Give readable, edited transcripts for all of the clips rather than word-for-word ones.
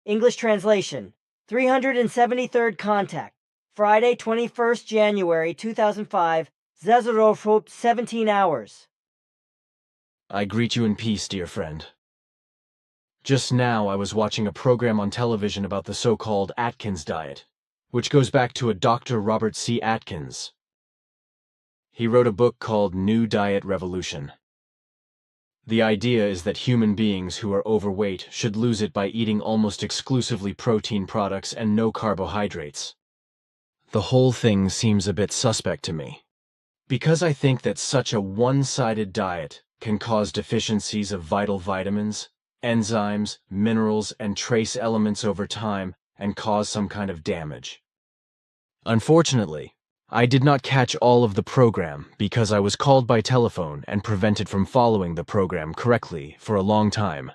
English translation. 373rd contact. Friday, 21st January 2005. Zezerofop 17 hours. I greet you in peace, dear friend. Just now I was watching a program on television about the so-called Atkins diet, which goes back to a Dr. Robert C. Atkins. He wrote a book called New Diet Revolution. The idea is that human beings who are overweight should lose it by eating almost exclusively protein products and no carbohydrates. The whole thing seems a bit suspect to me, because I think that such a one-sided diet can cause deficiencies of vital vitamins, enzymes, minerals, and trace elements over time and cause some kind of damage. Unfortunately, I did not catch all of the program because I was called by telephone and prevented from following the program correctly for a long time.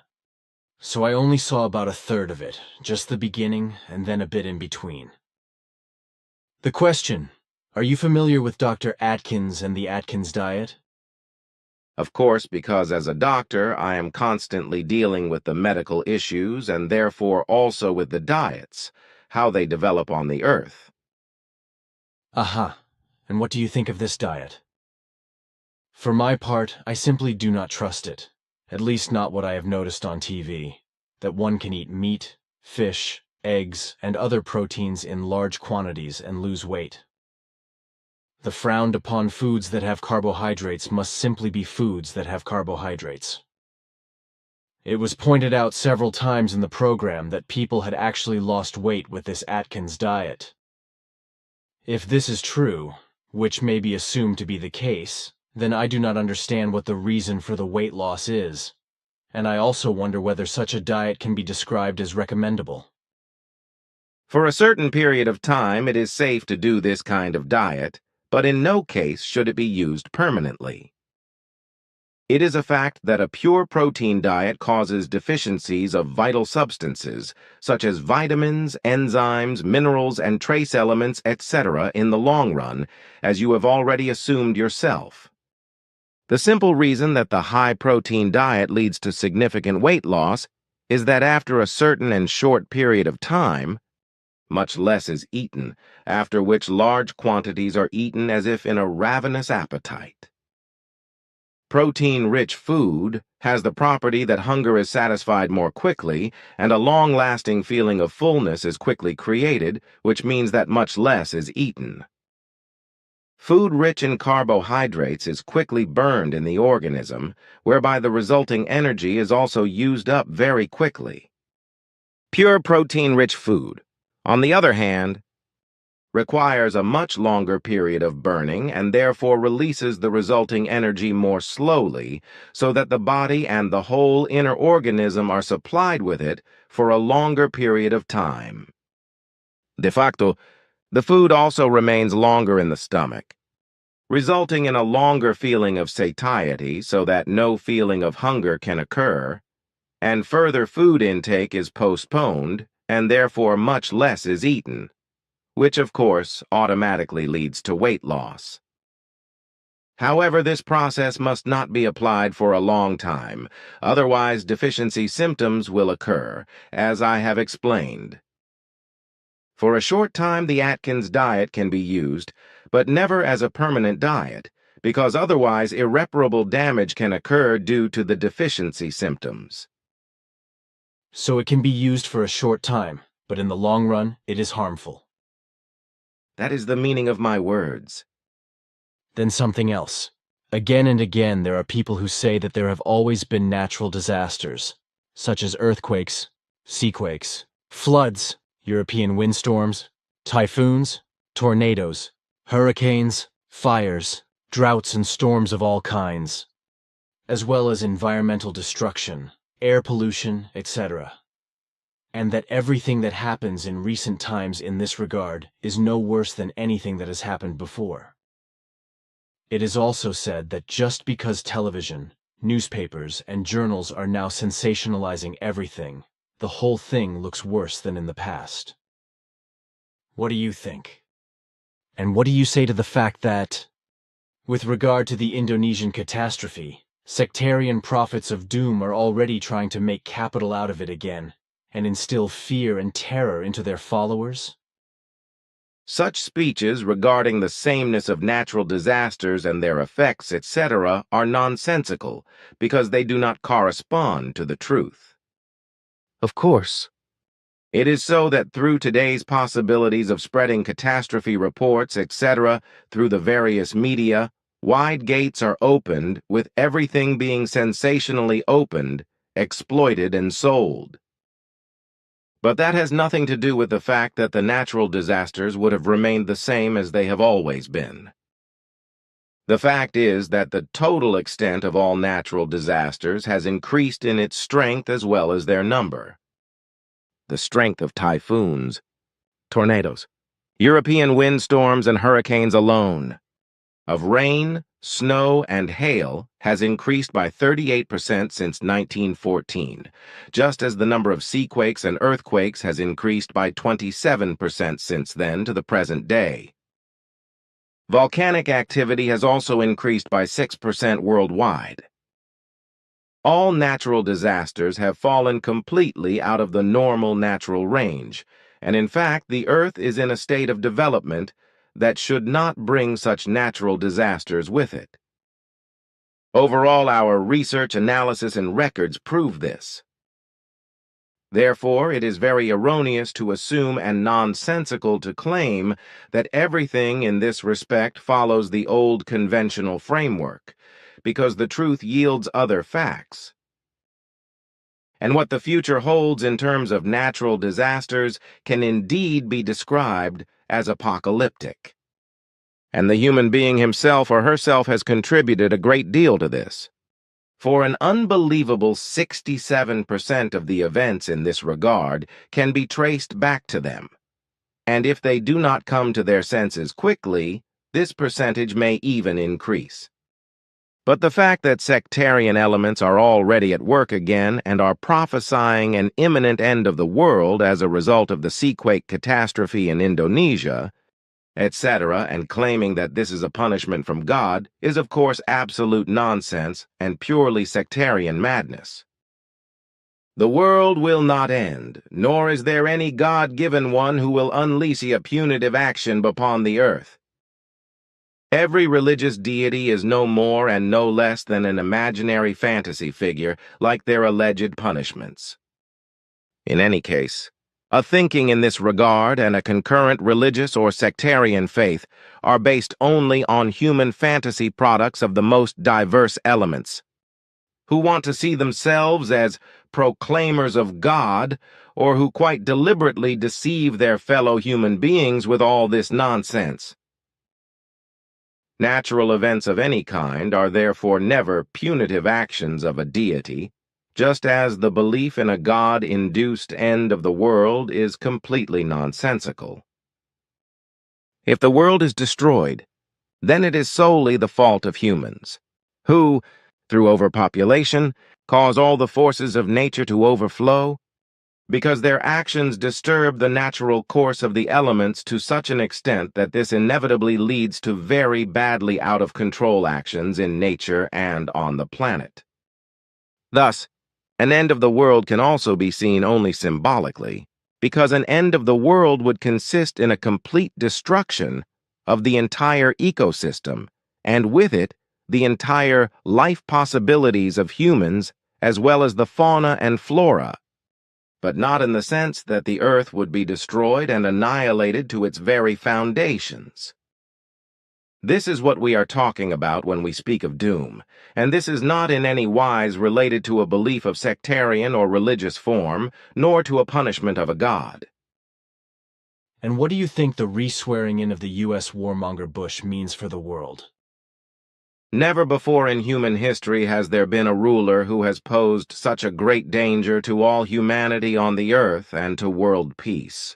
So I only saw about a third of it, just the beginning and then a bit in between. The question: are you familiar with Dr. Atkins and the Atkins diet? Of course, because as a doctor, I am constantly dealing with the medical issues and therefore also with the diets, how they develop on the earth. Aha. And what do you think of this diet? For my part, I simply do not trust it, at least not what I have noticed on TV, that one can eat meat, fish, eggs, and other proteins in large quantities and lose weight. The frowned upon foods that have carbohydrates must simply be foods that have carbohydrates. It was pointed out several times in the program that people had actually lost weight with this Atkins diet. If this is true, which may be assumed to be the case, then I do not understand what the reason for the weight loss is, and I also wonder whether such a diet can be described as recommendable. For a certain period of time, it is safe to do this kind of diet, but in no case should it be used permanently. It is a fact that a pure protein diet causes deficiencies of vital substances, such as vitamins, enzymes, minerals, and trace elements, etc. in the long run, as you have already assumed yourself. The simple reason that the high-protein diet leads to significant weight loss is that after a certain and short period of time, much less is eaten, after which large quantities are eaten as if in a ravenous appetite. Protein-rich food has the property that hunger is satisfied more quickly, and a long-lasting feeling of fullness is quickly created, which means that much less is eaten. Food rich in carbohydrates is quickly burned in the organism, whereby the resulting energy is also used up very quickly. Pure protein-rich food, on the other hand, requires a much longer period of burning and therefore releases the resulting energy more slowly so that the body and the whole inner organism are supplied with it for a longer period of time. De facto, the food also remains longer in the stomach, resulting in a longer feeling of satiety so that no feeling of hunger can occur, and further food intake is postponed and therefore much less is eaten, which of course automatically leads to weight loss. However, this process must not be applied for a long time, otherwise deficiency symptoms will occur, as I have explained. For a short time, the Atkins diet can be used, but never as a permanent diet, because otherwise irreparable damage can occur due to the deficiency symptoms. So it can be used for a short time, but in the long run, it is harmful. That is the meaning of my words. Then something else. Again and again, there are people who say that there have always been natural disasters, such as earthquakes, seaquakes, floods, European windstorms, typhoons, tornadoes, hurricanes, fires, droughts and storms of all kinds, as well as environmental destruction, air pollution, etc. And that everything that happens in recent times in this regard is no worse than anything that has happened before. It is also said that just because television, newspapers, and journals are now sensationalizing everything, the whole thing looks worse than in the past. What do you think? And what do you say to the fact that, with regard to the Indonesian catastrophe, sectarian prophets of doom are already trying to make capital out of it again, and instill fear and terror into their followers? Such speeches regarding the sameness of natural disasters and their effects, etc., are nonsensical because they do not correspond to the truth. Of course, it is so that through today's possibilities of spreading catastrophe reports, etc., through the various media, wide gates are opened, with everything being sensationally opened, exploited, and sold. But that has nothing to do with the fact that the natural disasters would have remained the same as they have always been. The fact is that the total extent of all natural disasters has increased in its strength as well as their number. The strength of typhoons, tornadoes, European windstorms, and hurricanes alone, of rain, snow, and hail has increased by 38% since 1914, just as the number of seaquakes and earthquakes has increased by 27% since then to the present day. Volcanic activity has also increased by 6% worldwide. All natural disasters have fallen completely out of the normal natural range, and in fact, the Earth is in a state of development that should not bring such natural disasters with it. Overall, our research, analysis, and records prove this. Therefore, it is very erroneous to assume and nonsensical to claim that everything in this respect follows the old conventional framework, because the truth yields other facts. And what the future holds in terms of natural disasters can indeed be described as apocalyptic. And the human being himself or herself has contributed a great deal to this. For an unbelievable 67% of the events in this regard can be traced back to them. And if they do not come to their senses quickly, this percentage may even increase. But the fact that sectarian elements are already at work again and are prophesying an imminent end of the world as a result of the seaquake catastrophe in Indonesia, etc., and claiming that this is a punishment from God is of course absolute nonsense and purely sectarian madness. The world will not end, nor is there any God-given one who will unleash a punitive action upon the earth. Every religious deity is no more and no less than an imaginary fantasy figure like their alleged punishments. In any case, a thinking in this regard and a concurrent religious or sectarian faith are based only on human fantasy products of the most diverse elements, who want to see themselves as proclaimers of God, or who quite deliberately deceive their fellow human beings with all this nonsense. Natural events of any kind are therefore never punitive actions of a deity, just as the belief in a God-induced end of the world is completely nonsensical. If the world is destroyed, then it is solely the fault of humans, who, through overpopulation, cause all the forces of nature to overflow, because their actions disturb the natural course of the elements to such an extent that this inevitably leads to very badly out-of-control actions in nature and on the planet. Thus, an end of the world can also be seen only symbolically, because an end of the world would consist in a complete destruction of the entire ecosystem, and with it, the entire life possibilities of humans, as well as the fauna and flora, but not in the sense that the earth would be destroyed and annihilated to its very foundations. This is what we are talking about when we speak of doom, and this is not in any wise related to a belief of sectarian or religious form, nor to a punishment of a god. And what do you think the re-swearing in of the U.S. warmonger Bush means for the world? Never before in human history has there been a ruler who has posed such a great danger to all humanity on the earth and to world peace.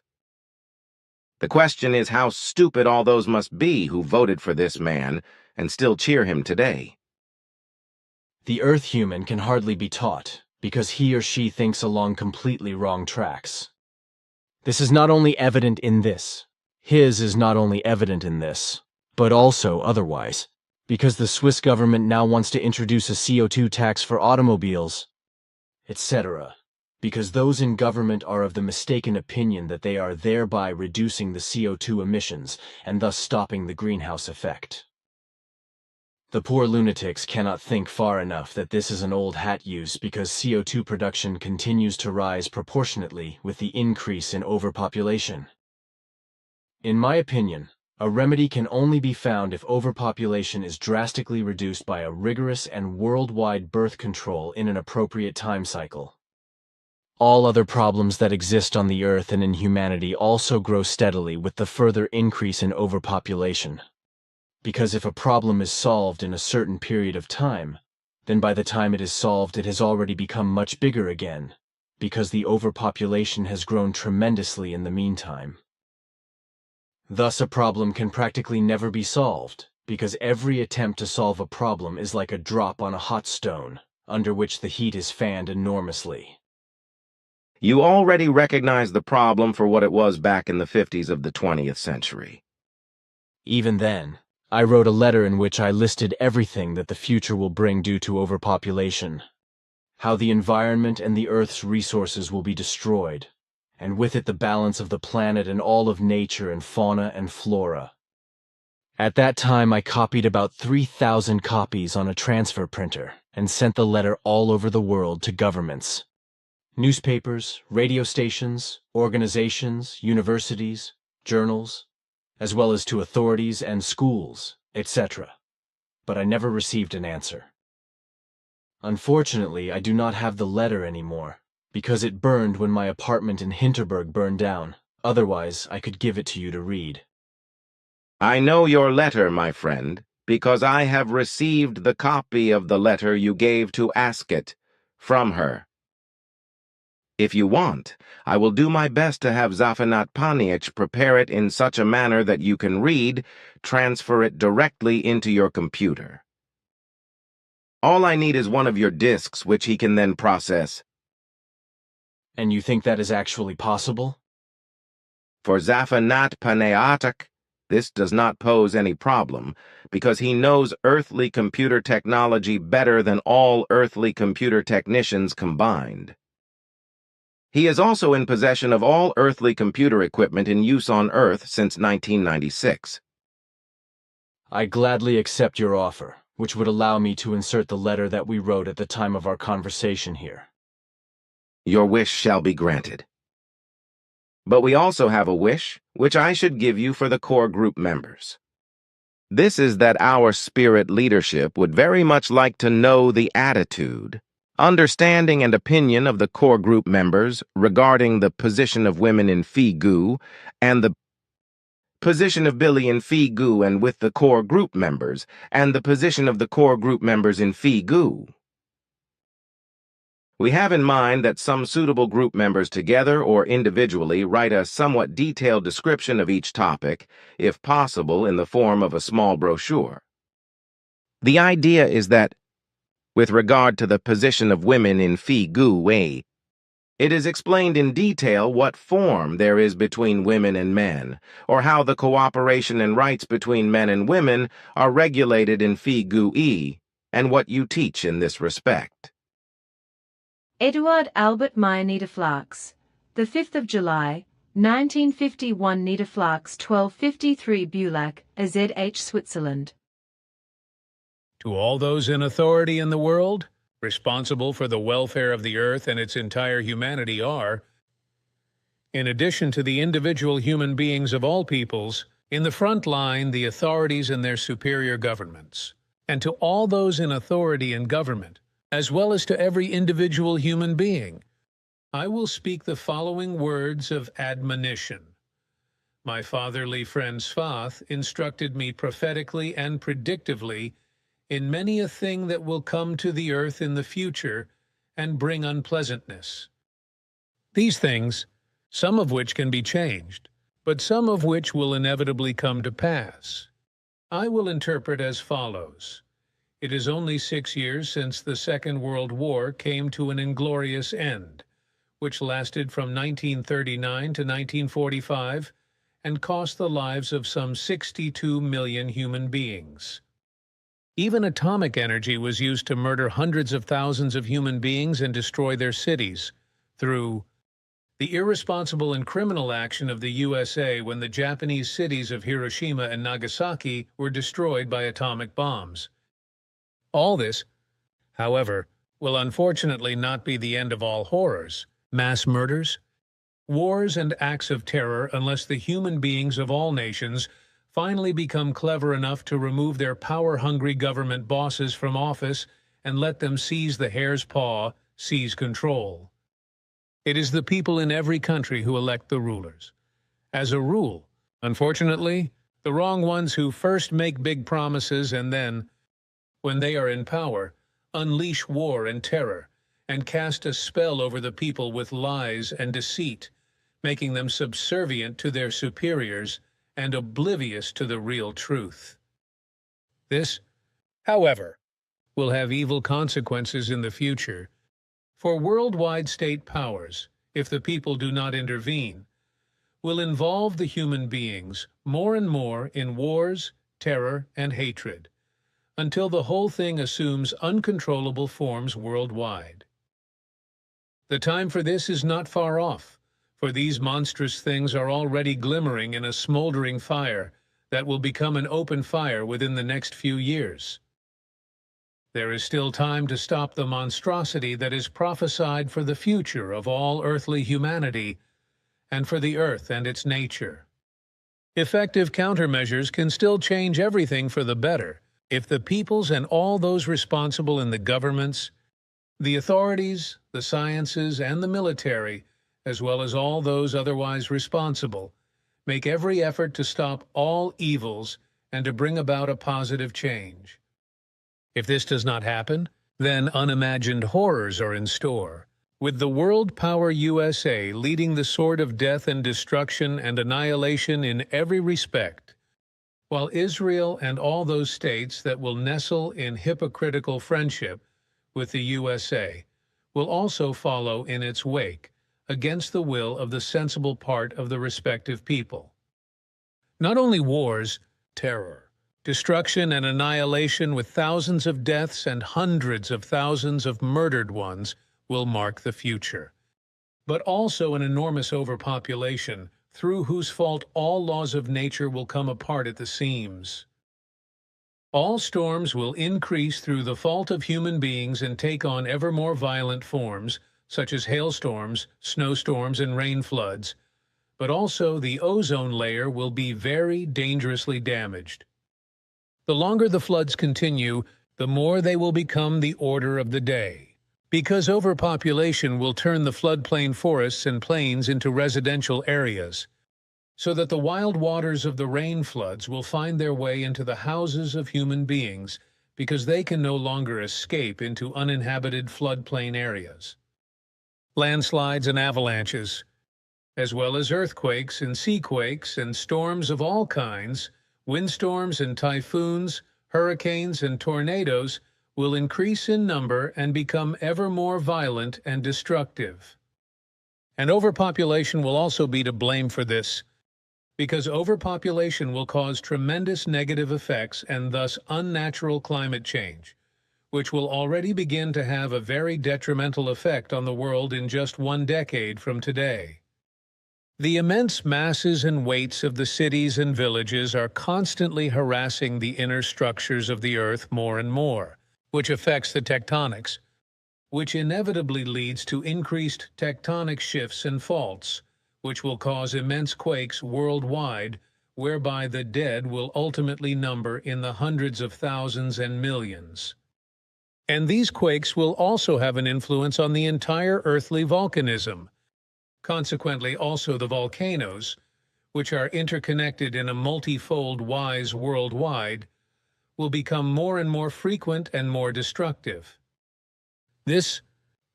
The question is how stupid all those must be who voted for this man and still cheer him today. The Earth human can hardly be taught, because he or she thinks along completely wrong tracks. This is not only evident in this. His is not only evident in this, but also otherwise, because the Swiss government now wants to introduce a CO2 tax for automobiles, etc. because those in government are of the mistaken opinion that they are thereby reducing the CO2 emissions and thus stopping the greenhouse effect. The poor lunatics cannot think far enough that this is an old hat use because CO2 production continues to rise proportionately with the increase in overpopulation. In my opinion, a remedy can only be found if overpopulation is drastically reduced by a rigorous and worldwide birth control in an appropriate time cycle. All other problems that exist on the Earth and in humanity also grow steadily with the further increase in overpopulation. Because if a problem is solved in a certain period of time, then by the time it is solved it has already become much bigger again, because the overpopulation has grown tremendously in the meantime. Thus a problem can practically never be solved, because every attempt to solve a problem is like a drop on a hot stone, under which the heat is fanned enormously. You already recognize the problem for what it was back in the 50s of the 20th century. Even then, I wrote a letter in which I listed everything that the future will bring due to overpopulation, how the environment and the Earth's resources will be destroyed, and with it the balance of the planet and all of nature and fauna and flora. At that time I copied about 3,000 copies on a transfer printer and sent the letter all over the world to governments, newspapers, radio stations, organizations, universities, journals, as well as to authorities and schools, etc. But I never received an answer. Unfortunately, I do not have the letter anymore, because it burned when my apartment in Hinterberg burned down. Otherwise, I could give it to you to read. I know your letter, my friend, because I have received the copy of the letter you gave to Asket from her. If you want, I will do my best to have Zafanat Panic prepare it in such a manner that you can transfer it directly into your computer. All I need is one of your disks, which he can then process. And you think that is actually possible? For Zafanat Paniatak, this does not pose any problem, because he knows earthly computer technology better than all earthly computer technicians combined. He is also in possession of all earthly computer equipment in use on Earth since 1996. I gladly accept your offer, which would allow me to insert the letter that we wrote at the time of our conversation here. Your wish shall be granted. But we also have a wish, which I should give you for the core group members. This is that our spirit leadership would very much like to know the attitude, understanding and opinion of the core group members regarding the position of women in Figu and the position of Billy in Figu and with the core group members and the position of the core group members in Figu. We have in mind that some suitable group members together or individually write a somewhat detailed description of each topic, if possible in the form of a small brochure. The idea is that, with regard to the position of women in Figu, it is explained in detail what form there is between women and men, or how the cooperation and rights between men and women are regulated in Figu, and what you teach in this respect. Eduard Albert Meier Niederflachs, the 5th of July, 1951 Niederflachs 1253 Bulac, AZH, Switzerland. To all those in authority in the world, responsible for the welfare of the earth and its entire humanity are, in addition to the individual human beings of all peoples, in the front line the authorities and their superior governments, and to all those in authority in government, as well as to every individual human being, I will speak the following words of admonition. My fatherly friend Svath instructed me prophetically and predictively in many a thing that will come to the earth in the future and bring unpleasantness. These things, some of which can be changed, but some of which will inevitably come to pass, I will interpret as follows. It is only 6 years since the Second World War came to an inglorious end, which lasted from 1939 to 1945 and cost the lives of some 62 million human beings. Even atomic energy was used to murder hundreds of thousands of human beings and destroy their cities, through the irresponsible and criminal action of the USA when the Japanese cities of Hiroshima and Nagasaki were destroyed by atomic bombs. All this, however, will unfortunately not be the end of all horrors, mass murders, wars, and acts of terror unless the human beings of all nations finally become clever enough to remove their power-hungry government bosses from office and let them seize the hare's paw, seize control. It is the people in every country who elect the rulers. As a rule, unfortunately, the wrong ones who first make big promises and then, when they are in power, unleash war and terror and cast a spell over the people with lies and deceit, making them subservient to their superiors and oblivious to the real truth. This, however, will have evil consequences in the future, for worldwide state powers, if the people do not intervene, will involve the human beings more and more in wars, terror, and hatred, until the whole thing assumes uncontrollable forms worldwide. The time for this is not far off, for these monstrous things are already glimmering in a smoldering fire that will become an open fire within the next few years. There is still time to stop the monstrosity that is prophesied for the future of all earthly humanity and for the earth and its nature. Effective countermeasures can still change everything for the better if the peoples and all those responsible in the governments, the authorities, the sciences, and the military, as well as all those otherwise responsible, make every effort to stop all evils and to bring about a positive change. If this does not happen, then unimagined horrors are in store, with the world power USA leading the sword of death and destruction and annihilation in every respect, while Israel and all those states that will nestle in hypocritical friendship with the USA will also follow in its wake, against the will of the sensible part of the respective people. Not only wars, terror, destruction and annihilation with thousands of deaths and hundreds of thousands of murdered ones will mark the future, but also an enormous overpopulation through whose fault all laws of nature will come apart at the seams. All storms will increase through the fault of human beings and take on ever more violent forms, such as hailstorms, snowstorms, and rain floods, but also the ozone layer will be very dangerously damaged. The longer the floods continue, the more they will become the order of the day, because overpopulation will turn the floodplain forests and plains into residential areas, so that the wild waters of the rain floods will find their way into the houses of human beings because they can no longer escape into uninhabited floodplain areas. Landslides and avalanches, as well as earthquakes and seaquakes and storms of all kinds, windstorms and typhoons, hurricanes and tornadoes will increase in number and become ever more violent and destructive. And overpopulation will also be to blame for this, because overpopulation will cause tremendous negative effects and thus unnatural climate change, which will already begin to have a very detrimental effect on the world in just 1 decade from today. The immense masses and weights of the cities and villages are constantly harassing the inner structures of the earth more and more, which affects the tectonics, which inevitably leads to increased tectonic shifts and faults, which will cause immense quakes worldwide, whereby the dead will ultimately number in the hundreds of thousands and millions. And these quakes will also have an influence on the entire earthly volcanism. Consequently, also the volcanoes, which are interconnected in a multifold wise worldwide, will become more and more frequent and more destructive. This,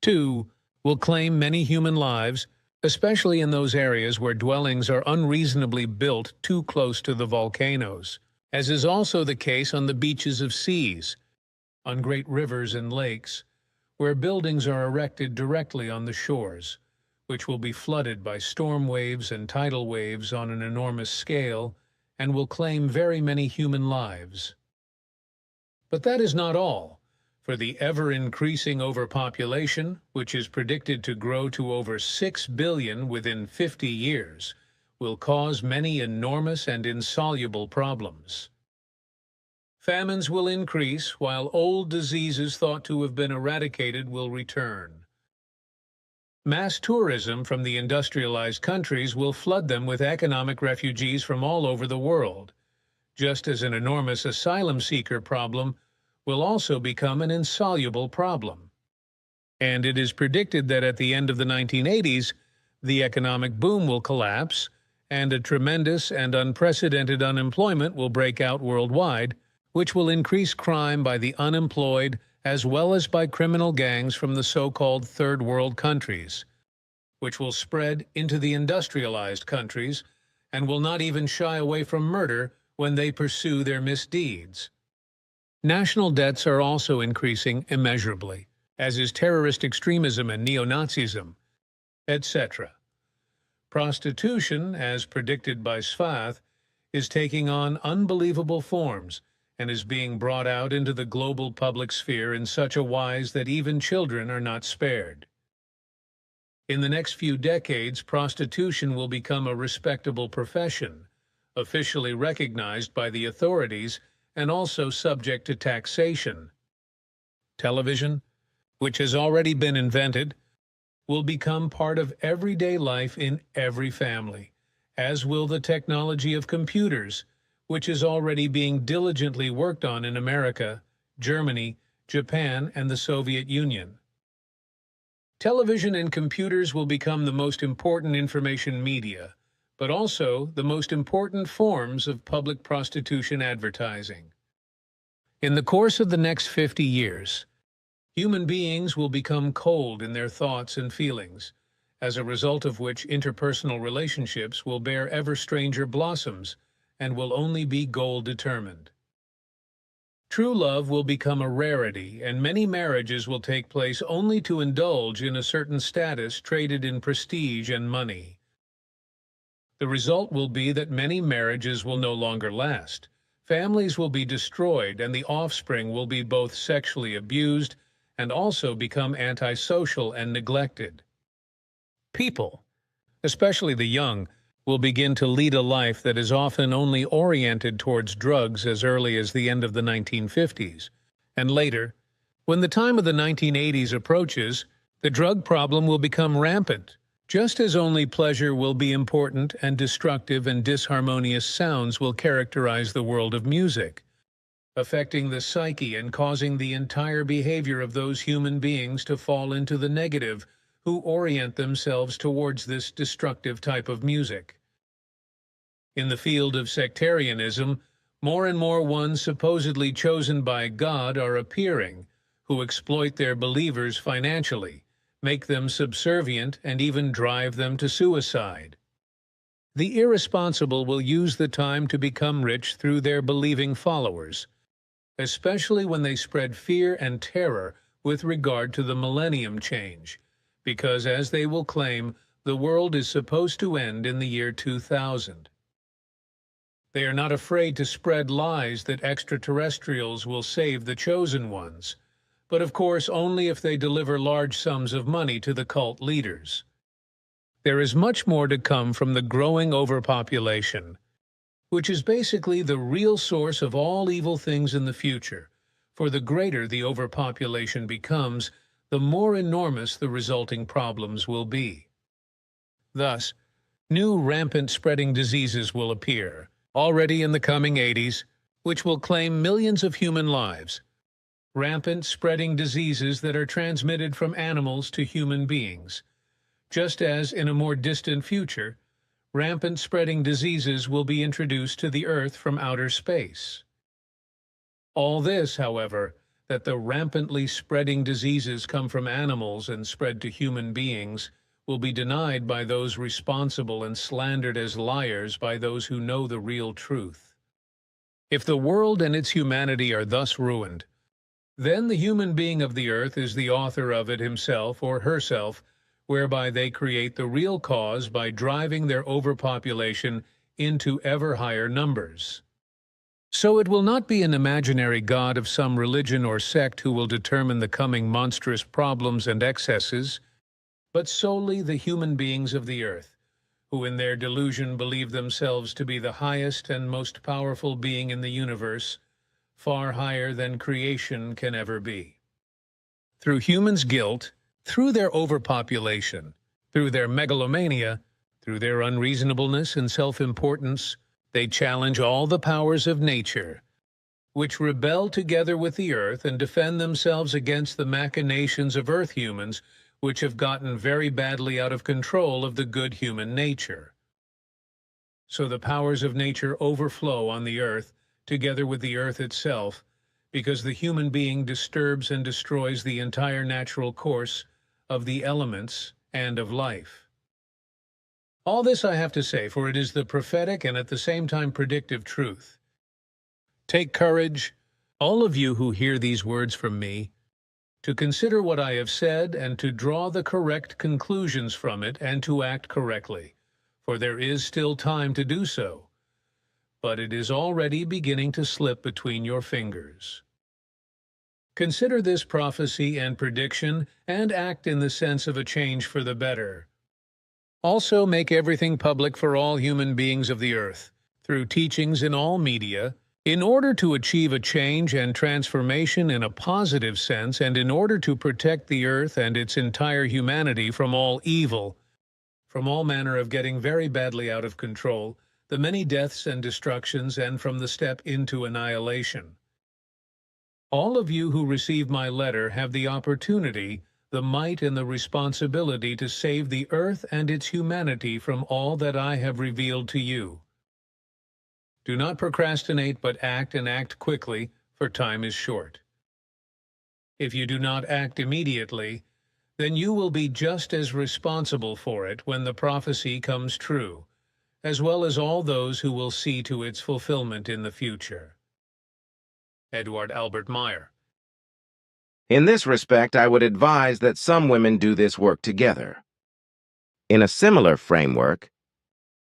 too, will claim many human lives, especially in those areas where dwellings are unreasonably built too close to the volcanoes, as is also the case on the beaches of seas, on great rivers and lakes, where buildings are erected directly on the shores, which will be flooded by storm waves and tidal waves on an enormous scale and will claim very many human lives. But that is not all, for the ever-increasing overpopulation, which is predicted to grow to over 6 billion within 50 years, will cause many enormous and insoluble problems. Famines will increase, while old diseases thought to have been eradicated will return. Mass tourism from the industrialized countries will flood them with economic refugees from all over the world, just as an enormous asylum seeker problem will also become an insoluble problem. And it is predicted that at the end of the 1980s, the economic boom will collapse, and a tremendous and unprecedented unemployment will break out worldwide, which will increase crime by the unemployed as well as by criminal gangs from the so-called third world countries, which will spread into the industrialized countries and will not even shy away from murder when they pursue their misdeeds. National debts are also increasing immeasurably, as is terrorist extremism and neo-Nazism, etc. Prostitution, as predicted by Svath, is taking on unbelievable forms and is being brought out into the global public sphere in such a wise that even children are not spared. In the next few decades, prostitution will become a respectable profession, officially recognized by the authorities and also subject to taxation. Television, which has already been invented, will become part of everyday life in every family, as will the technology of computers, which is already being diligently worked on in America, Germany, Japan, and the Soviet Union. Television and computers will become the most important information media, but also the most important forms of public prostitution advertising. In the course of the next 50 years, human beings will become cold in their thoughts and feelings, as a result of which interpersonal relationships will bear ever stranger blossoms and will only be goal-determined. True love will become a rarity, and many marriages will take place only to indulge in a certain status traded in prestige and money. The result will be that many marriages will no longer last, families will be destroyed, and the offspring will be both sexually abused and also become antisocial and neglected. People, especially the young, will begin to lead a life that is often only oriented towards drugs as early as the end of the 1950s, and later, when the time of the 1980s approaches, the drug problem will become rampant, just as only pleasure will be important and destructive and disharmonious sounds will characterize the world of music, affecting the psyche and causing the entire behavior of those human beings to fall into the negative who orient themselves towards this destructive type of music. In the field of sectarianism, more and more ones supposedly chosen by God are appearing, who exploit their believers financially, make them subservient, and even drive them to suicide. The irresponsible will use the time to become rich through their believing followers, especially when they spread fear and terror with regard to the millennium change, because, as they will claim, the world is supposed to end in the year 2000. They are not afraid to spread lies that extraterrestrials will save the chosen ones, but of course only if they deliver large sums of money to the cult leaders. There is much more to come from the growing overpopulation, which is basically the real source of all evil things in the future, for the greater the overpopulation becomes, the more enormous the resulting problems will be. Thus, new rampant spreading diseases will appear, already in the coming 80s, which will claim millions of human lives. Rampant spreading diseases that are transmitted from animals to human beings, just as in a more distant future, rampant spreading diseases will be introduced to the Earth from outer space. All this, however, that the rampantly spreading diseases come from animals and spread to human beings, will be denied by those responsible and slandered as liars by those who know the real truth. If the world and its humanity are thus ruined, then the human being of the earth is the author of it himself or herself, whereby they create the real cause by driving their overpopulation into ever higher numbers. So it will not be an imaginary god of some religion or sect who will determine the coming monstrous problems and excesses, but solely the human beings of the earth, who in their delusion believe themselves to be the highest and most powerful being in the universe, far higher than creation can ever be. Through humans' guilt, through their overpopulation, through their megalomania, through their unreasonableness and self-importance, they challenge all the powers of nature, which rebel together with the earth and defend themselves against the machinations of earth humans, which have gotten very badly out of control of the good human nature. So the powers of nature overflow on the earth, together with the earth itself, because the human being disturbs and destroys the entire natural course of the elements and of life. All this I have to say, for it is the prophetic and at the same time predictive truth. Take courage, all of you who hear these words from me, to consider what I have said and to draw the correct conclusions from it and to act correctly, for there is still time to do so, but it is already beginning to slip between your fingers. Consider this prophecy and prediction and act in the sense of a change for the better. Also make everything public for all human beings of the earth, through teachings in all media, in order to achieve a change and transformation in a positive sense and in order to protect the earth and its entire humanity from all evil, from all manner of getting very badly out of control, the many deaths and destructions, and from the step into annihilation. All of you who receive my letter have the opportunity, the might and the responsibility to save the earth and its humanity from all that I have revealed to you. Do not procrastinate, but act and act quickly, for time is short. If you do not act immediately, then you will be just as responsible for it when the prophecy comes true, as well as all those who will see to its fulfillment in the future. Edward Albert Meier. In this respect, I would advise that some women do this work together. In a similar framework,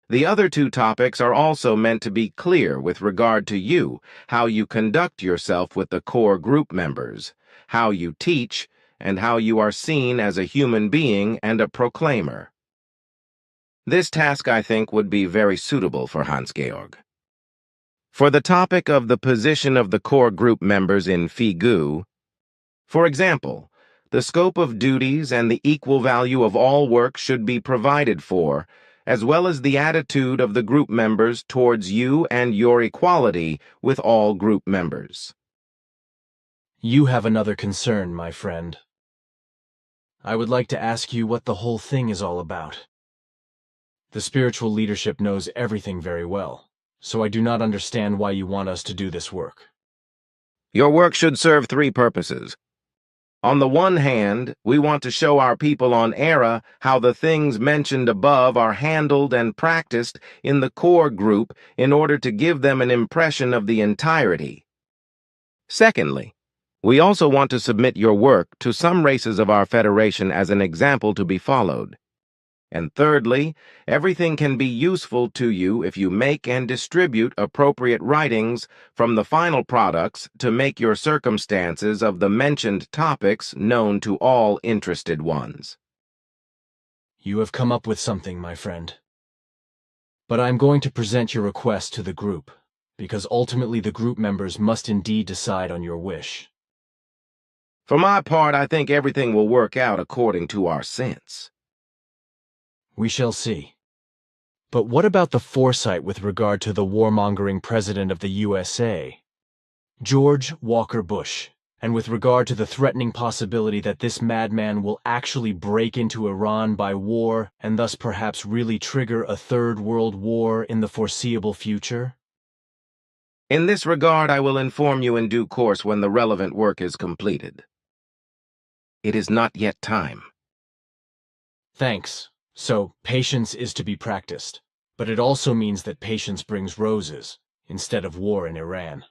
the other two topics are also meant to be clear with regard to you, how you conduct yourself with the core group members, how you teach, and how you are seen as a human being and a proclaimer. This task, I think, would be very suitable for Hans-Georg. For the topic of the position of the core group members in Figu, for example, the scope of duties and the equal value of all work should be provided for, as well as the attitude of the group members towards you and your equality with all group members. You have another concern, my friend. I would like to ask you what the whole thing is all about. The spiritual leadership knows everything very well, so I do not understand why you want us to do this work. Your work should serve three purposes. On the one hand, we want to show our people on Era how the things mentioned above are handled and practiced in the core group in order to give them an impression of the entirety. Secondly, we also want to submit your work to some races of our Federation as an example to be followed. And thirdly, everything can be useful to you if you make and distribute appropriate writings from the final products to make your circumstances of the mentioned topics known to all interested ones. You have come up with something, my friend. But I am going to present your request to the group, because ultimately the group members must indeed decide on your wish. For my part, I think everything will work out according to our sense. We shall see. But what about the foresight with regard to the warmongering President of the USA, George Walker Bush, and with regard to the threatening possibility that this madman will actually break into Iran by war and thus perhaps really trigger a third world war in the foreseeable future? In this regard, I will inform you in due course when the relevant work is completed. It is not yet time. Thanks. So, patience is to be practiced, but it also means that patience brings roses, instead of war in Iran.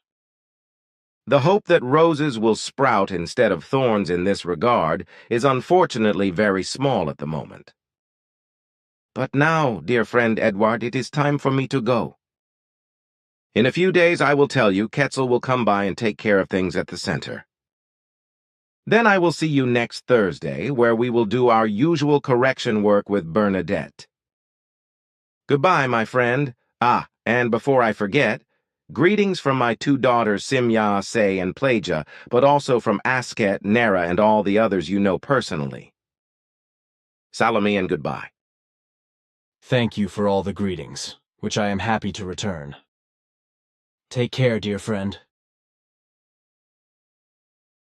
The hope that roses will sprout instead of thorns in this regard is unfortunately very small at the moment. But now, dear friend Edward, it is time for me to go. In a few days, I will tell you, Ketzel will come by and take care of things at the center. Then I will see you next Thursday, where we will do our usual correction work with Bernadette. Goodbye, my friend. And before I forget, greetings from my 2 daughters, Simya, Say, and Plaja, but also from Asket, Nera, and all the others you know personally. Salome and goodbye. Thank you for all the greetings, which I am happy to return. Take care, dear friend.